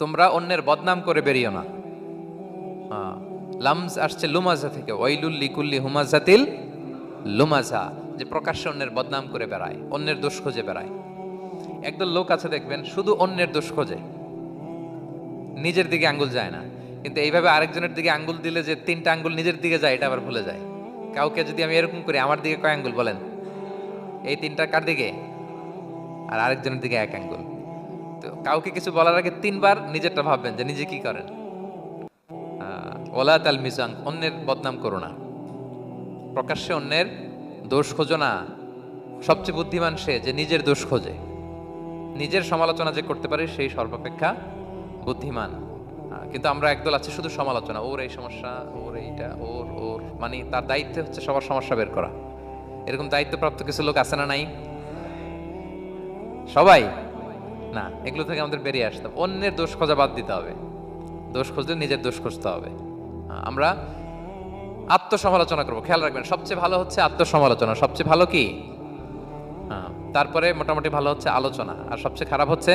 তোমরা অন্যের বদনাম করে বেরিও না। লামজ আসছে লুমাজা থেকে, ওয়াইলুল লিকুল্লি হুমাজাতিল লুমাজা, যে প্রকাশ্যে অন্যের বদনাম করে বেড়ায়, অন্যের দোষ খুঁজে বেড়ায়। একদল লোক আছে দেখবেন শুধু অন্যের দোষ খোঁজে, নিজের দিকে আঙ্গুল যায় না। কিন্তু এইভাবে আরেকজনের দিকে আঙ্গুল দিলে যে 3টা আঙ্গুল নিজের দিকে যায় এটা আবার ভুলে যায়। কাউকে যদি আমি এরকম করি, আমার দিকে কয় আঙ্গুল বলেন? এই 3টা কার দিকে? আর আরেকজনের দিকে 1 আঙ্গুল। তো কাউকে কিছু বলার আগে 3বার নিজেরটা ভাববেন যে নিজে কি করেন। ওলা তাল মিজাং, অন্যের বদনাম করো না, প্রকাশ্যে অন্যের দোষ খোঁজো না। সবচেয়ে বুদ্ধিমান সে যে নিজের দোষ খোঁজে। নিজের সমালোচনা যে করতে পারে সেই সর্বাপেক্ষা বুদ্ধিমান। কিন্তু আমরা একদল আছে শুধু সমালোচনা, ওর এই সমস্যা, ওর এইটা, ওর ওর মানে তার দায়িত্ব হচ্ছে সবার সমস্যা বের করা। এরকম দায়িত্বপ্রাপ্ত কিছু লোক আছে না? নাই? সবাই না, এগুলো থেকে আমাদের বেরিয়ে আসতে হবে। অন্যের দোষ খোঁজা বাদ দিতে হবে, দোষ খুঁজলে নিজের দোষ খুঁজতে হবে। আমরা আত্মসমালোচনা করবো। খেয়াল রাখবেন, সবচেয়ে ভালো হচ্ছে আত্মসমালোচনা। সবচেয়ে ভালো কি? তারপরে মোটামুটি ভালো হচ্ছে আলোচনা, আর সবচেয়ে খারাপ হচ্ছে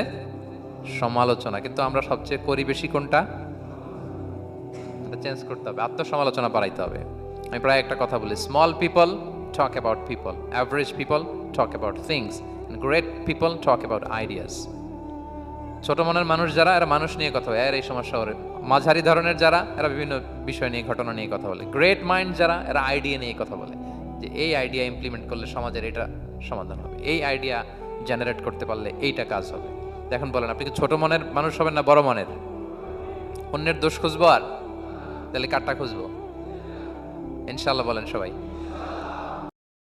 সমালোচনা। কিন্তু আমরা সবচেয়ে করি বেশি কোনটা? চেঞ্জ করতে হবে, আত্মসমালোচনা বাড়াইতে হবে। আমি প্রায় একটা কথা বলি, small people talk about people, average people talk about things, great people talk about ideas. ছোট মনের মানুষ যারা, এরা মানুষ নিয়ে কথা বলে, এর এই সমস্যা ওর। মাঝারি ধরনের যারা, এরা বিভিন্ন বিষয় নিয়ে, ঘটনা নিয়ে কথা বলে। গ্রেট মাইন্ড যারা, এরা আইডিয়া নিয়ে কথা বলে, যে এই আইডিয়া ইমপ্লিমেন্ট করলে সমাজের এটা সমাধান হবে, এই আইডিয়া জেনারেট করতে পারলে এইটা কাজ হবে। দেখুন বলেন, আপনি কি ছোট মনের মানুষ হবেন না বড় মনের? অন্যের দোষ খুঁজবো আর তাহলে কারটা খুঁজবো? ইনশাল্লাহ বলেন সবাই।